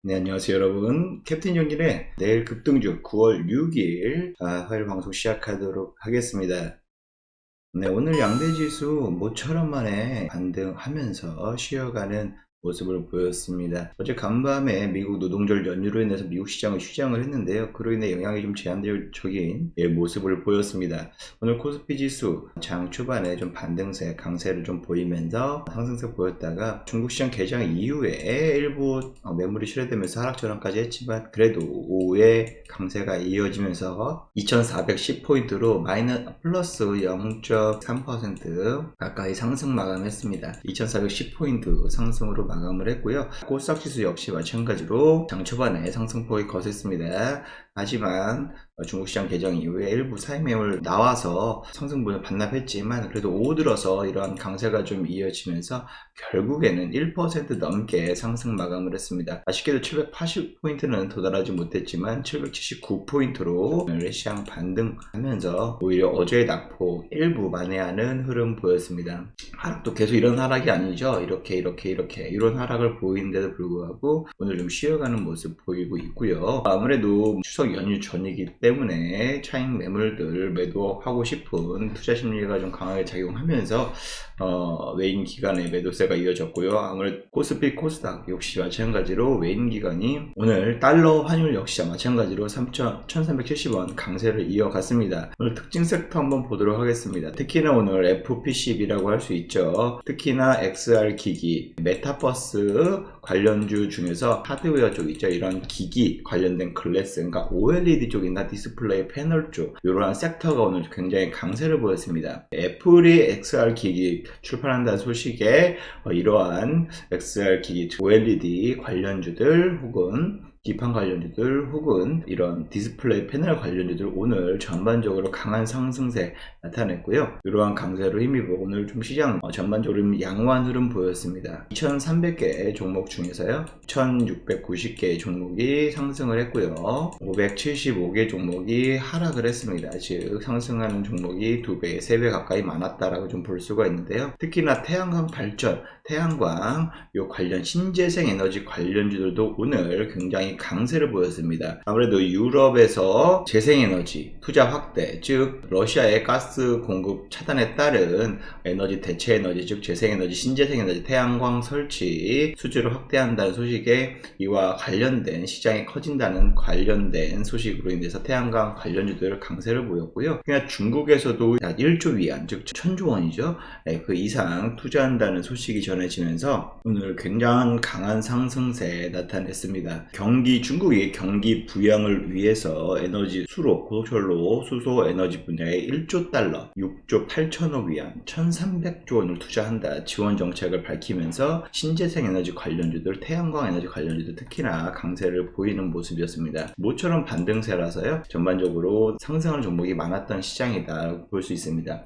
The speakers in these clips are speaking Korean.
네, 안녕하세요, 여러분. 캡틴 정진의 내일 급등주 9월 6일 화요일 방송 시작하도록 하겠습니다. 네, 오늘 양대지수 모처럼 만에 반등하면서 쉬어가는 모습을 보였습니다. 어제 간밤에 미국 노동절 연휴로 인해서 미국 시장을 휴장을 했는데요. 그로 인해 영향이 좀 제한적인 모습을 보였습니다. 오늘 코스피 지수 장 초반에 좀 반등세, 강세를 좀 보이면서 상승세 보였다가 중국 시장 개장 이후에 일부 매물이 실어되면서 하락 전환까지 했지만 그래도 오후에 강세가 이어지면서 2410포인트로 플러스 0.3% 가까이 상승 마감했습니다. 2410포인트 상승으로 마감을 했고요. 코스닥지수 역시 마찬가지로 장 초반에 상승폭이 거셌습니다. 하지만 중국 시장 개장 이후에 일부 사익 매물 나와서 상승분을 반납했지만 그래도 오후 들어서 이러한 강세가 좀 이어지면서 결국에는 1% 넘게 상승 마감을 했습니다. 아쉽게도 780포인트는 도달하지 못했지만 779포인트로 오늘 시장 반등하면서 오히려 어제의 낙폭 일부 만회하는 흐름 보였습니다. 하락도 계속 이런 하락이 아니죠. 이렇게 이런 하락을 보이는데도 불구하고 오늘 좀 쉬어가는 모습 보이고 있고요. 아무래도 추석 연휴 전이기 때문에 차익 매물들 매도하고 싶은 투자 심리가 좀 강하게 작용하면서 외인 기간의 매도세가 이어졌고요. 아무래도 코스피 코스닥 역시 마찬가지로 외인 기간이 오늘 달러 환율 역시 마찬가지로 1370원 강세를 이어갔습니다. 오늘 특징 섹터 한번 보도록 하겠습니다. 특히나 오늘 FPCB라고 할 수 있죠. 특히나 XR 기기, 메타버스 관련주 중에서 하드웨어 쪽 있죠. 이런 기기 관련된 글래스, 그러니까 OLED 쪽이나 디스플레이 패널 쪽 이러한 섹터가 오늘 굉장히 강세를 보였습니다. 애플이 XR 기기 출판한다는 소식에 이러한 XR 기기, OLED 관련주들 혹은 기판 관련주들 혹은 이런 디스플레이 패널 관련주들 오늘 전반적으로 강한 상승세 나타냈고요. 이러한 강세로 힘입어 오늘 좀 시장 전반적으로 양호한 흐름 보였습니다. 2300개 종목 중에서요 1690개 종목이 상승을 했고요. 575개 종목이 하락을 했습니다. 즉 상승하는 종목이 2배, 3배 가까이 많았다라고 좀 볼 수가 있는데요. 특히나 태양광 발전, 태양광 요 관련 신재생 에너지 관련주들도 오늘 굉장히 강세를 보였습니다. 아무래도 유럽에서 재생에너지 투자 확대, 즉 러시아의 가스 공급 차단에 따른 에너지 대체 에너지, 즉 재생에너지, 신재생에너지, 태양광 설치 수주를 확대한다는 소식에 이와 관련된 시장이 커진다는 관련된 소식으로 인해서 태양광 관련주들 강세를 보였고요. 그냥 중국에서도 약 1조 위안, 즉 1000조 원이죠. 그 이상 투자한다는 소식이 전해지면서 오늘 굉장한 강한 상승세 나타냈습니다. 중국이 경기 부양을 위해서 에너지 수로, 고속철로 수소 에너지 분야에 1조 달러, 6조 8천억 위안, 1300조 원을 투자한다 지원 정책을 밝히면서 신재생 에너지 관련주들, 태양광 에너지 관련주들 특히나 강세를 보이는 모습이었습니다. 모처럼 반등세라서요. 전반적으로 상승하는 종목이 많았던 시장이다 볼 수 있습니다.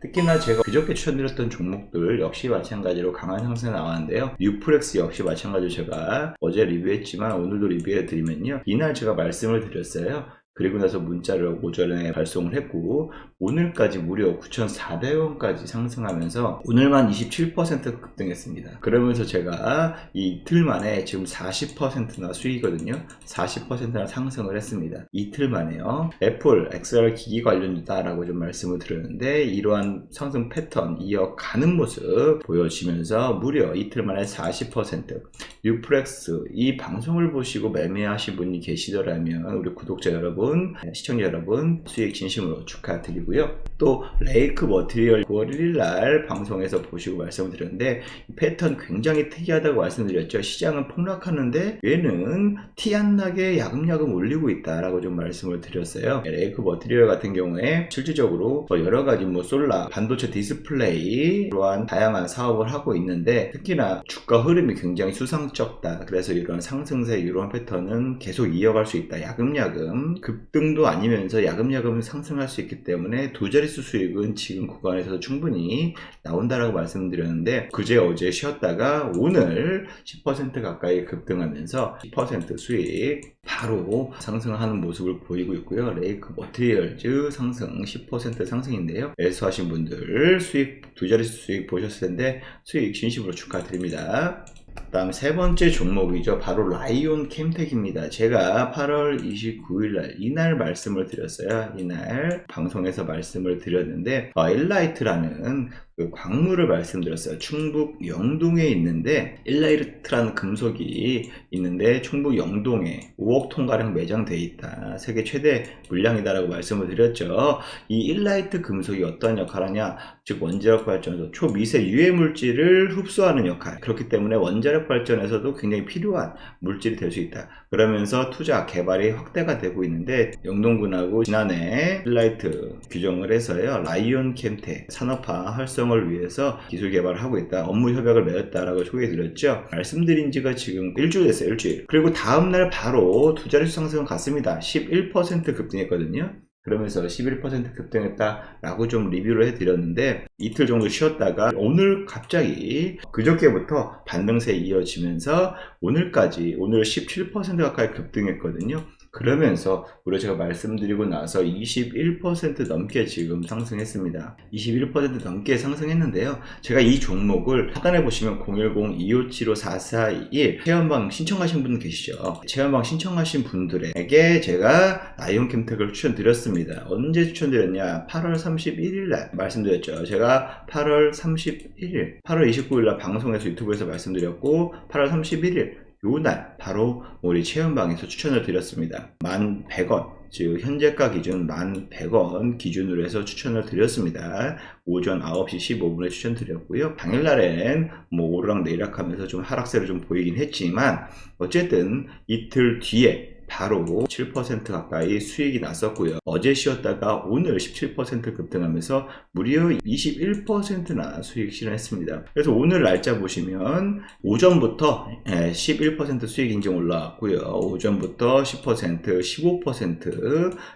특히나 제가 그저께 추천드렸던 종목들 역시 마찬가지로 강한 상승이 나왔는데요. 뉴프렉스 역시 마찬가지로 제가 어제 리뷰했지만 오늘도 리뷰해드리면요. 이날 제가 말씀을 드렸어요. 그리고 나서 문자를 오전에 발송을 했고 오늘까지 무려 9,400원까지 상승하면서 오늘만 27% 급등했습니다. 그러면서 제가 이틀 만에 지금 40%나 수익이거든요. 40%나 상승을 했습니다. 이틀 만에요. 애플, XR 기기 관련주다라고 좀 말씀을 드렸는데 이러한 상승 패턴 이어가는 모습 보여지면서 무려 이틀 만에 40%. 뉴프렉스 이 방송을 보시고 매매하신 분이 계시더라면 우리 구독자 여러분, 시청자 여러분 수익 진심으로 축하드리고요. 또 레이크 머티리얼 9월 1일날 방송에서 보시고 말씀을 드렸는데 패턴 굉장히 특이하다고 말씀드렸죠. 시장은 폭락하는데 얘는 티 안 나게 야금야금 올리고 있다라고 좀 말씀을 드렸어요. 레이크 머티리얼 같은 경우에 실질적으로 여러가지 솔라, 반도체 디스플레이 이러한 다양한 사업을 하고 있는데 특히나 주가 흐름이 굉장히 수상쩍다. 그래서 이런 상승세 이러한 패턴은 계속 이어갈 수 있다. 야금야금 급등도 아니면서 야금야금 상승할 수 있기 때문에 두 자릿수 수익은 지금 구간에서 충분히 나온다라고 말씀드렸는데 어제 쉬었다가 오늘 10% 가까이 급등하면서 10% 수익 바로 상승하는 모습을 보이고 있고요. 레이크 머티리얼즈 상승 10% 상승인데요. 매수하신 분들 수익 두 자릿수 수익 보셨을 텐데 수익 진심으로 축하드립니다. 다음 세 번째 종목이죠. 바로 라이온 캠텍입니다. 제가 8월 29일날 이날 말씀을 드렸어요. 이날 방송에서 말씀을 드렸는데 일라이트라는 그 광물을 말씀드렸어요. 충북 영동에 있는데 일라이트라는 금속이 있는데 충북 영동에 5억 톤가량 매장되어 있다. 세계 최대 물량이다라고 말씀을 드렸죠. 이 일라이트 금속이 어떤 역할을 하냐, 즉 원자력 발전에서 초미세 유해 물질을 흡수하는 역할, 그렇기 때문에 원자력 발전에서도 굉장히 필요한 물질이 될 수 있다. 그러면서 투자 개발이 확대가 되고 있는데 영동군하고 지난해 일라이트 규정을 해서요, 라이온 캠텍 산업화 활성을 위해서 기술 개발을 하고 있다, 업무 협약을 맺었다라고 소개해 드렸죠. 말씀드린 지가 지금 일주일 됐어요. 일주일. 그리고 다음날 바로 두 자릿수 상승을 갔습니다. 11% 급등했거든요. 그러면서 11% 급등했다라고 좀 리뷰를 해드렸는데 이틀 정도 쉬었다가 오늘 갑자기 그저께부터 반등세 이어지면서 오늘까지 오늘 17% 가까이 급등했거든요. 그러면서 우리가 제가 말씀드리고 나서 21% 넘게 지금 상승했습니다. 21% 넘게 상승했는데요. 제가 이 종목을 하단에 보시면 010-2575-4421 체험방 신청하신 분 계시죠? 체험방 신청하신 분들에게 제가 라이온 캠텍을 추천드렸습니다. 언제 추천드렸냐? 8월 31일 날 말씀드렸죠. 제가 8월 31일, 8월 29일 날 방송에서 유튜브에서 말씀드렸고 8월 31일 요날 바로 우리 체험방에서 추천을 드렸습니다. 11,100원, 즉 현재가 기준 11,100원 기준으로 해서 추천을 드렸습니다. 오전 9시 15분에 추천드렸고요. 당일날엔 뭐 오르락 내리락 하면서 좀 하락세를 좀 보이긴 했지만 어쨌든 이틀 뒤에 바로 7% 가까이 수익이 났었고요. 어제 쉬었다가 오늘 17% 급등하면서 무려 21%나 수익 실현했습니다. 그래서 오늘 날짜 보시면 오전부터 11% 수익 인증 올라왔고요. 오전부터 10%,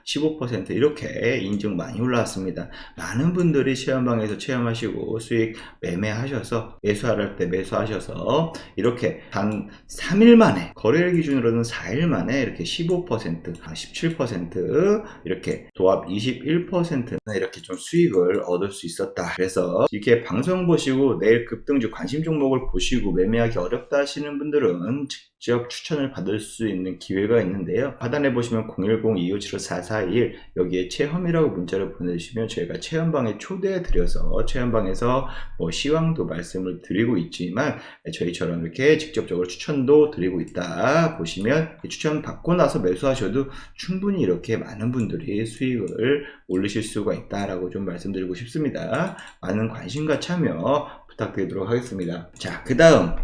15% 이렇게 인증 많이 올라왔습니다. 많은 분들이 체험방에서 체험하시고 수익 매매하셔서 매수할 때 매수하셔서 이렇게 단 3일 만에, 거래일 기준으로는 4일 만에 이렇게 15%, 17% 이렇게 도합 21%나 이렇게 좀 수익을 얻을 수 있었다. 그래서 이렇게 방송 보시고 내일 급등주 관심 종목을 보시고 매매하기 어렵다 하시는 분들은 직접 추천을 받을 수 있는 기회가 있는데요. 하단에 보시면 010-2575-4421 여기에 체험이라고 문자를 보내주시면 저희가 체험방에 초대해 드려서 체험방에서 뭐 시황도 말씀을 드리고 있지만 저희처럼 이렇게 직접적으로 추천도 드리고 있다 보시면 추천 받고 나서 매수하셔도 충분히 이렇게 많은 분들이 수익을 올리실 수가 있다라고 좀 말씀드리고 싶습니다. 많은 관심과 참여 부탁드리도록 하겠습니다. 자, 그 다음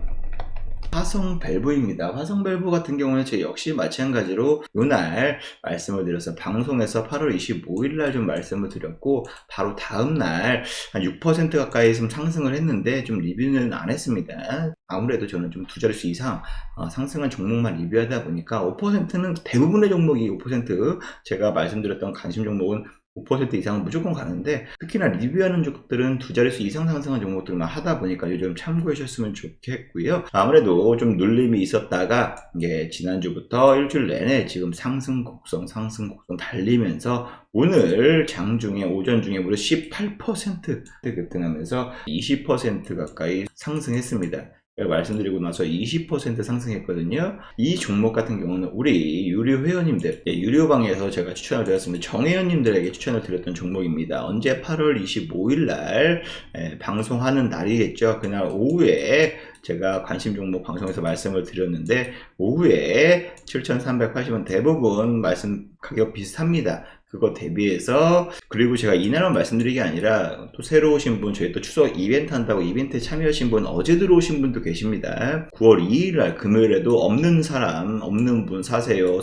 화성 밸브입니다. 화성 밸브 같은 경우는 저 역시 마찬가지로 요날 말씀을 드려서 방송에서 8월 25일 날 좀 말씀을 드렸고 바로 다음날 한 6% 가까이 좀 상승을 했는데 좀 리뷰는 안 했습니다. 아무래도 저는 좀 두 자릿수 이상 상승한 종목만 리뷰하다 보니까 5%는 대부분의 종목이 5% 제가 말씀드렸던 관심 종목은 5% 이상은 무조건 가는데 특히나 리뷰하는 종목들은 두 자릿수 이상 상승한 종목들만 하다 보니까 요즘 참고해 주셨으면 좋겠고요. 아무래도 좀 눌림이 있었다가 이게 지난주부터 일주일 내내 지금 상승 곡선 달리면서 오늘 장중에 오전 중에 무려 18% 급등하면서 20% 가까이 상승했습니다. 말씀드리고 나서 20% 상승했거든요. 이 종목 같은 경우는 우리 유료 회원님들, 유료방에서 제가 추천을 드렸습니다. 정회원님들에게 추천을 드렸던 종목입니다. 언제 8월 25일 날 방송하는 날이겠죠. 그날 오후에 제가 관심 종목 방송에서 말씀을 드렸는데 오후에 7,380원 대부분 말씀 가격 비슷합니다. 그거 대비해서, 그리고 제가 이날만 말씀드린 게 아니라 또 새로 오신 분, 저희 또 추석 이벤트 한다고 이벤트에 참여하신 분, 어제 들어오신 분도 계십니다. 9월 2일날 금요일에도 없는 사람, 없는 분 사세요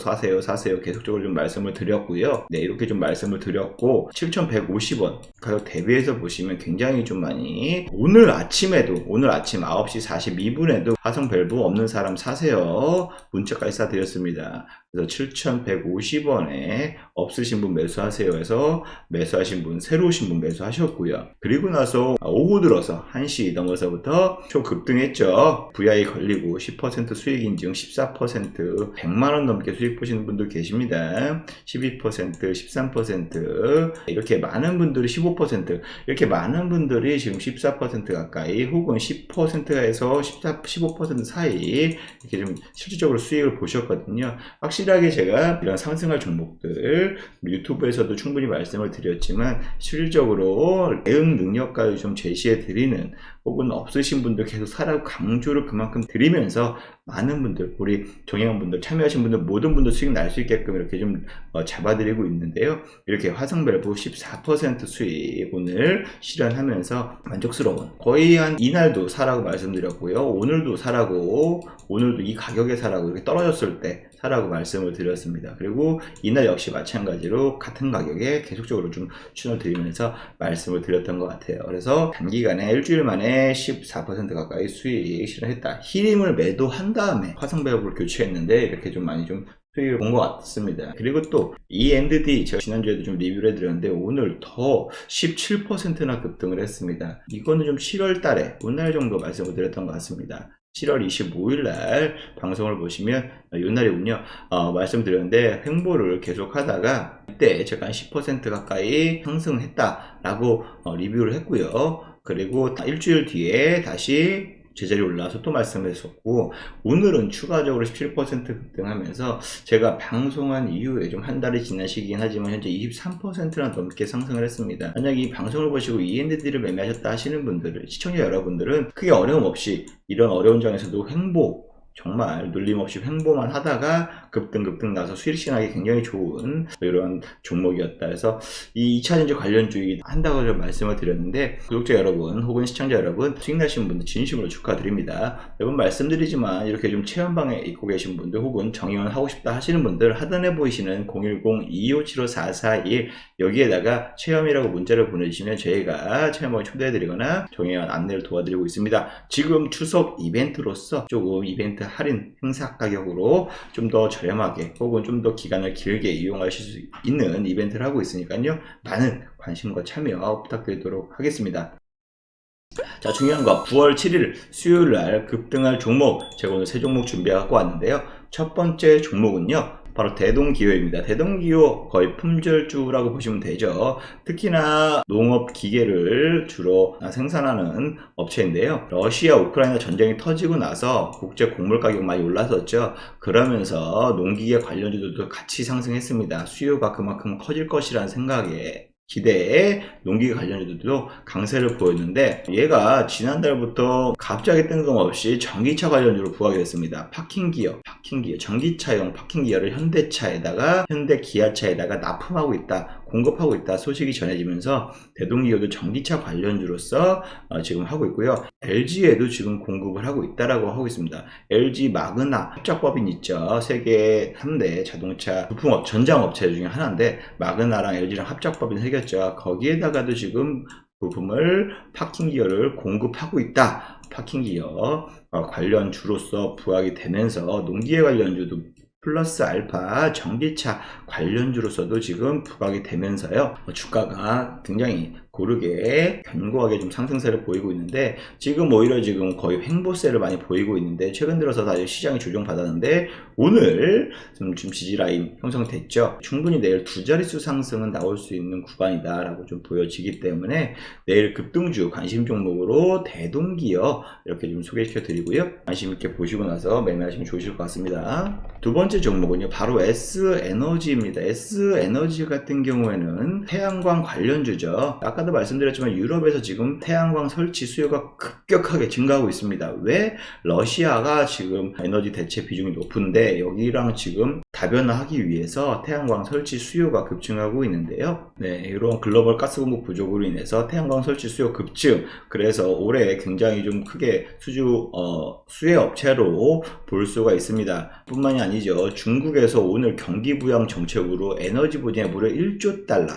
계속적으로 좀 말씀을 드렸고요. 네, 이렇게 좀 말씀을 드렸고 7,150원 가격 대비해서 보시면 굉장히 좀 많이, 오늘 아침 9시 42분에도 화성 밸브 없는 사람 사세요 문자까지 쏴드렸습니다. 그래서 7,150원에 없으신 분 매수하세요 해서 매수하신 분, 새로 오신 분 매수하셨고요. 그리고 나서 오후 들어서 1시 넘어서부터 초급등했죠. VI 걸리고 10% 수익 인증, 14%, 100만원 넘게 수익 보시는 분들 계십니다. 12%, 13% 이렇게 많은 분들이 15% 15% 이렇게 많은 분들이 지금 14% 가까이 혹은 10%에서 15% 사이 이렇게 좀 실질적으로 수익을 보셨거든요. 확실하게 제가 이런 상승할 종목들 유튜브에서도 충분히 말씀을 드렸지만 실질적으로 대응 능력까지 좀 제시해 드리는 혹은 없으신 분들 계속 사라고 강조를 그만큼 드리면서 많은 분들, 우리 정예원분들, 참여하신 분들 모든 분들 수익 날 수 있게끔 이렇게 좀 잡아드리고 있는데요. 이렇게 화성밸브 14% 수익 오늘 실현하면서 만족스러운, 거의 한 이날도 사라고 말씀드렸고요. 오늘도 사라고, 오늘도 이 가격에 사라고 이렇게 떨어졌을 때 사라고 말씀을 드렸습니다. 그리고 이날 역시 마찬가지로 같은 가격에 계속적으로 좀 추천을 드리면서 말씀을 드렸던 것 같아요. 그래서 단기간에 일주일 만에 14% 가까이 수익 실현했다. 히림을 매도한 다음에 화성밸브를 교체했는데 이렇게 좀 많이 좀 수익을 본 것 같습니다. 그리고 또 END 제가 지난주에도 좀 리뷰를 해드렸는데 오늘 더 17%나 급등을 했습니다. 이거는 좀 7월 달에 오늘 정도 말씀을 드렸던 것 같습니다. 7월 25일 날 방송을 보시면 요날이군요. 말씀드렸는데 횡보를 계속 하다가 이때 제가 한 10% 가까이 상승했다라고 리뷰를 했고요. 그리고 일주일 뒤에 다시 제자리에 올라와서 또 말씀했었고 오늘은 추가적으로 17% 급등하면서 제가 방송한 이후에 좀 한 달이 지난 시기긴 하지만 현재 23%나 넘게 상승을 했습니다. 만약 이 방송을 보시고 END를 매매하셨다 하시는 분들은, 시청자 여러분들은 크게 어려움 없이 이런 어려운 장에서도 횡보, 정말 눌림없이 횡보만 하다가 급등 나서 수익 실현하기 굉장히 좋은 이런 종목이었다. 그래서 이 2차전지 관련주의 한다고 좀 말씀을 드렸는데 구독자 여러분 혹은 시청자 여러분 수익 나신 분들 진심으로 축하드립니다. 매번 말씀드리지만 이렇게 좀 체험방에 있고 계신 분들 혹은 정의원 하고 싶다 하시는 분들 하단에 보이시는 010-2575-4421 여기에다가 체험이라고 문자를 보내주시면 저희가 체험방에 초대해드리거나 정의원 안내를 도와드리고 있습니다. 지금 추석 이벤트로서 조금 이벤트 할인 행사 가격으로 좀 더 저렴하게 혹은 좀 더 기간을 길게 이용하실 수 있는 이벤트를 하고 있으니까요. 많은 관심과 참여 부탁드리도록 하겠습니다. 자, 중요한 거 9월 7일 수요일 날 급등할 종목 제가 오늘 세 종목 준비해 갖고 왔는데요. 첫 번째 종목은요. 바로 대동기호입니다. 대동기호 거의 품절주라고 보시면 되죠. 특히나 농업 기계를 주로 생산하는 업체인데요. 러시아 우크라이나 전쟁이 터지고 나서 국제 곡물 가격 많이 올랐었죠. 그러면서 농기계 관련주들도 같이 상승했습니다. 수요가 그만큼 커질 것이라는 생각에 기대에 농기계 관련주들도 강세를 보였는데 얘가 지난달부터 갑자기 뜬금없이 전기차 관련주로 부각이 됐습니다. 파킹기어, 전기차용 파킹기어를 현대차에다가 현대기아차에다가 납품하고 있다, 공급하고 있다 소식이 전해지면서 대동기어도 전기차 관련주로서 지금 하고 있고요. LG에도 지금 공급을 하고 있다라고 하고 있습니다. LG 마그나 합작법인 있죠. 세계 3대 자동차 부품업 전장업체 중에 하나인데 마그나랑 LG랑 합작법인 생겼죠. 거기에다가도 지금 부품을 파킹기어를 공급하고 있다. 파킹기어 관련주로서 부각이 되면서 농기계 관련주도 플러스 알파 전기차 관련주로서도 지금 부각이 되면서요. 주가가 굉장히 고르게 견고하게 좀 상승세를 보이고 있는데 지금 오히려 지금 거의 횡보세를 많이 보이고 있는데 최근 들어서 다시 시장이 조정받았는데 오늘 좀 지지 라인 형성됐죠. 충분히 내일 두 자릿수 상승은 나올 수 있는 구간이다 라고 좀 보여지기 때문에 내일 급등주 관심 종목으로 대동기어 이렇게 좀 소개시켜 드리고요. 관심 있게 보시고 나서 매매하시면 좋으실 것 같습니다. 두 번째 종목은요 바로 S에너지입니다. S에너지 같은 경우에는 태양광 관련주죠. 아까도 말씀드렸지만 유럽에서 지금 태양광 설치 수요가 급격하게 증가하고 있습니다. 왜? 러시아가 지금 에너지 대체 비중이 높은데 여기랑 지금 다변화하기 위해서 태양광 설치 수요가 급증하고 있는데요. 네, 이런 글로벌 가스 공급 부족으로 인해서 태양광 설치 수요 급증, 그래서 올해 굉장히 좀 크게 수혜 업체로 볼 수가 있습니다. 뿐만이 아니죠. 중국에서 오늘 경기 부양 정책으로 에너지 분야에 무려 1조 달러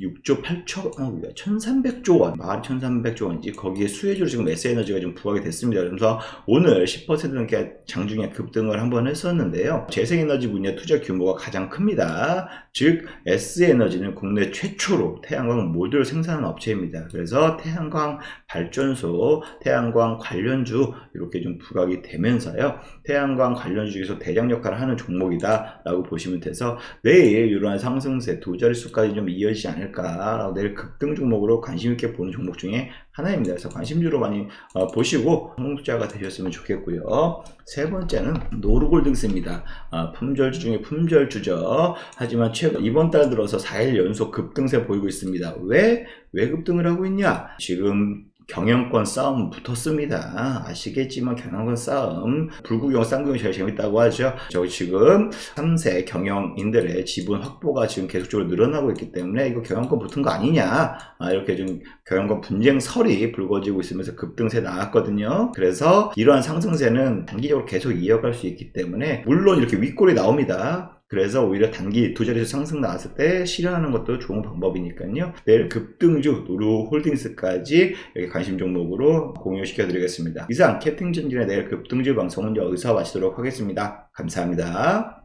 6조 8천 1300조 원, 말이 1300조 원인지 거기에 수혜주로 지금 S에너지가 좀 부각이 됐습니다. 그래서 오늘 10% 넘게 장중에 급등을 한번 했었는데요. 재생에너지 분야 투자 규모가 가장 큽니다. 즉 S에너지는 국내 최초로 태양광 모듈 생산하는 업체입니다. 그래서 태양광 발전소, 태양광 관련주 이렇게 좀 부각이 되면서요. 태양광 관련주 중에서 대장 역할을 하는 종목이다 라고 보시면 돼서 내일 이러한 상승세 두 자릿수까지 좀 이어지지 않을까 않을까라고 내일 급등 종목으로 관심 있게 보는 종목 중에 하나입니다. 그래서 관심주로 많이 보시고 성공투자가 되셨으면 좋겠고요. 세 번째는 노루홀딩스입니다. 품절주 중에 품절주죠. 하지만 최근 이번 달 들어서 4일 연속 급등세 보이고 있습니다. 왜 급등을 하고 있냐? 지금 경영권 싸움 붙었습니다. 아시겠지만 경영권 싸움, 불구경 쌍구경이 제일 재밌다고 하죠. 저희 지금 3세 경영인들의 지분 확보가 지금 계속적으로 늘어나고 있기 때문에 이거 경영권 붙은 거 아니냐, 이렇게 좀 경영권 분쟁설이 불거지고 있으면서 급등세 나왔거든요. 그래서 이러한 상승세는 단기적으로 계속 이어갈 수 있기 때문에 물론 이렇게 윗골이 나옵니다. 그래서 오히려 단기 두 자릿수 상승 나왔을 때 실현하는 것도 좋은 방법이니까요. 내일 급등주 노루홀딩스까지 여기 관심 종목으로 공유시켜 드리겠습니다. 이상 캡틴 전진의 내일 급등주 방송은 여기서 마치도록 하겠습니다. 감사합니다.